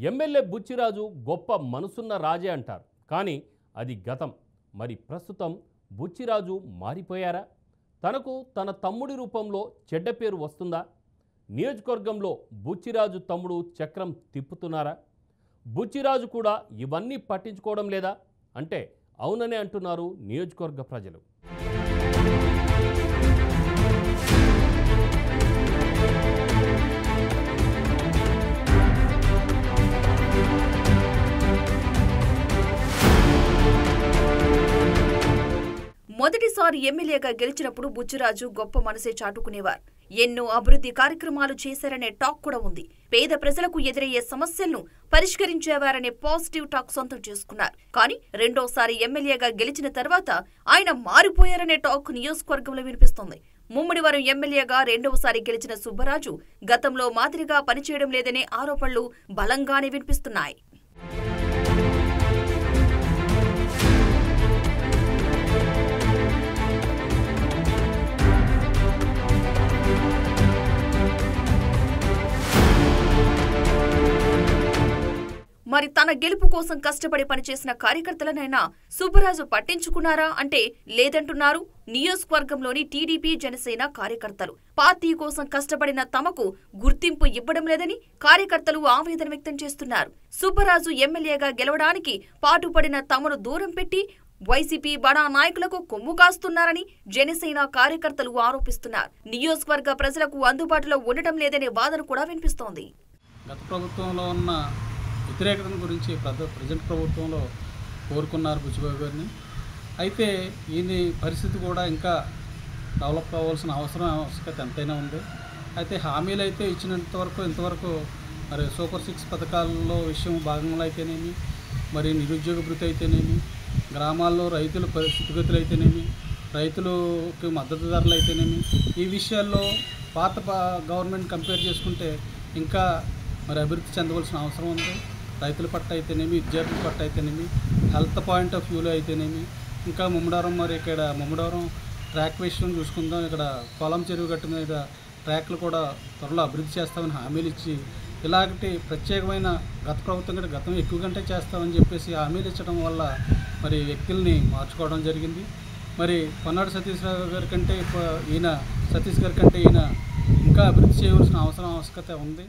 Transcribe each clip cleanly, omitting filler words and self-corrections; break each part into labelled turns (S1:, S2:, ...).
S1: MLA Buchiraju గొప్ప మనసున్న రాజే అంటారు. కానీ అది గతం. మరి ప్రస్తుతం బుచ్చిరాజు మారిపోయారా? తనకు తన తమ్ముడి రూపంలో చెడ్డ పేరు వస్తుందా? నియోజకవర్గంలో బుచ్చిరాజు తమ్ముడు చక్రం తిప్పుతున్నారా? బుచ్చిరాజు కూడా ఇవన్నీ పట్టించుకోవడం లేదా అంటే అవుననే అంటున్నారు నియోజకవర్గ ప్రజలు.
S2: మొదటిసారి ఎమ్మెల్యేగా గెలిచినప్పుడు బుచ్చిరాజు గొప్ప మనసే చాటుకునేవారు. ఎన్నో అభివృద్ధి కార్యక్రమాలు చేశారనే టాక్ కూడా ఉంది. పేద ప్రజలకు ఎదురయ్యే సమస్యలను పరిష్కరించేవారనే పాజిటివ్ టాక్ సొంతం చేసుకున్నారు. కానీ రెండోసారి ఎమ్మెల్యేగా గెలిచిన తర్వాత ఆయన మారిపోయారనే టాక్ నియోజకవర్గంలో వినిపిస్తోంది. ముమ్మిడివరం ఎమ్మెల్యేగా రెండవసారి గెలిచిన సుబ్బరాజు గతంలో మాదిరిగా పనిచేయడం లేదనే ఆరోపణలు బలంగానే వినిపిస్తున్నాయి. మరి తన గెలుపు కోసం కష్టపడి పనిచేసిన కార్యకర్తలనైనా సుబ్బరాజు పట్టించుకున్నారా అంటే లేదంటున్నారు నియోజకవర్గంలోని టీడీపీ జనసేన కార్యకర్తలు. పార్టీ కోసం కష్టపడిన తమకు గుర్తింపు ఇవ్వడం లేదని కార్యకర్తలు ఆవేదన వ్యక్తం చేస్తున్నారు. సుబ్బరాజు ఎమ్మెల్యేగా గెలవడానికి పాటుపడిన తమను దూరం పెట్టి వైసీపీ బడా నాయకులకు కొమ్ము కాస్తున్నారని జనసేన కార్యకర్తలు ఆరోపిస్తున్నారు. నియోజకవర్గ ప్రజలకు అందుబాటులో ఉండటం లేదనే వాదన కూడా వినిపిస్తోంది.
S3: గత ప్రభుత్వంలో ఉన్న వ్యతిరేకత గురించి ప్రజెంట్ ప్రభుత్వంలో కోరుకున్నారు బుచ్చిబాబు గారిని. అయితే ఈయన పరిస్థితి కూడా ఇంకా డెవలప్ అవ్వాల్సిన ఆవశ్యకత ఎంతైనా ఉంది. అయితే హామీలు అయితే ఇంతవరకు మరి సూపర్ 6 పథకాల్లో విషయం భాగంలో అయితేనేమి, మరి నిరుద్యోగ భృతి అయితేనేమి, గ్రామాల్లో రైతుల స్థితిగతులు అయితేనేమి, రైతులకు మద్దతు ధరలు అయితేనేమి, ఈ విషయాల్లో పాత గవర్నమెంట్ కంపేర్ చేసుకుంటే ఇంకా మరి అభివృద్ధి చెందవలసిన అవసరం ఉంది. రైతుల పట్ల అయితేనేమి, విద్యార్థుల పట్ల అయితేనేమి, హెల్త్ పాయింట్ ఆఫ్ వ్యూలో అయితేనేమి, ఇంకా ముమ్మడివరం మరి ఇక్కడ ముమ్మడివరం ట్రాక్ విషయం చూసుకుందాం. ఇక్కడ పొలం చెరువు గట్టు మీద ట్రాక్లు కూడా త్వరలో అభివృద్ధి చేస్తామని హామీలు ఇచ్చి ఇలాంటి ప్రత్యేకమైన గత ప్రభుత్వం కంటే గతం ఎక్కువ గంటే చేస్తామని చెప్పేసి హామీలు ఇచ్చడం వల్ల మరి వ్యక్తుల్ని మార్చుకోవడం జరిగింది. మరి పొన్నాడు సతీష్ గారి కంటే సతీష్ గారి కంటే ఈయన ఇంకా అభివృద్ధి చేయవలసిన ఆవశ్యకత ఉంది.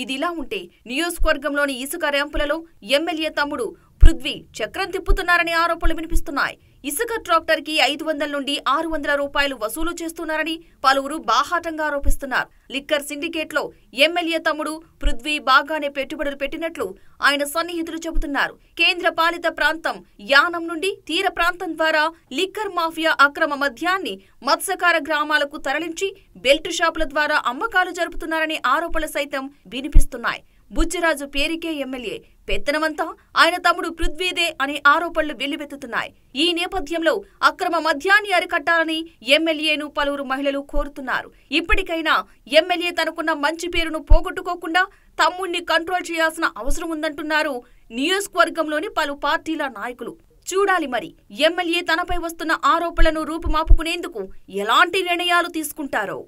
S2: ఇదిలా ఉంటే నియోజకవర్గంలోని ఇసుక ర్యాంపులలో ఎమ్మెల్యే తమ్ముడు పృథ్వీ చక్రం తిప్పుతున్నారని ఆరోపణలు వినిపిస్తున్నాయి. ఇసుక ట్రాక్టర్ కి 500 నుండి 600 రూపాయలు వసూలు చేస్తున్నారని పలువురు బాహాటంగా ఆరోపిస్తున్నారు. లిక్కర్ సిండికేట్ లో ఎమ్మెల్యే తమ్ముడు పృథ్వీ బాగానే పెట్టుబడులు పెట్టినట్లు ఆయన సన్నిహితులు చెబుతున్నారు. కేంద్ర పాలిత ప్రాంతం యానం నుండి తీర ప్రాంతం ద్వారా లిక్కర్ మాఫియా అక్రమ మద్యాన్ని మత్స్యకార గ్రామాలకు తరలించి బెల్ట్ షాపుల ద్వారా అమ్మకాలు జరుపుతున్నారనే ఆరోపణలు సైతం వినిపిస్తున్నాయి. బుచ్చిరాజు పేరుకే ఎమ్మెల్యే, పెత్తనమంతా ఆయన తమ్ముడు పృథ్వీదే అనే ఆరోపణలు వెల్లువెత్తుతున్నాయి. ఈ నేపథ్యంలో అక్రమ మద్యాన్ని అరికట్టాలని ఎమ్మెల్యేను పలువురు మహిళలు కోరుతున్నారు. ఇప్పటికైనా ఎమ్మెల్యే తనకున్న మంచి పేరును పోగొట్టుకోకుండా తమ్ముణ్ణి కంట్రోల్ చేయాల్సిన అవసరం ఉందంటున్నారు నియోజకవర్గంలోని పలు పార్టీల నాయకులు. చూడాలి మరి ఎమ్మెల్యే తనపై వస్తున్న ఆరోపణలను రూపుమాపుకునేందుకు ఎలాంటి నిర్ణయాలు తీసుకుంటారో.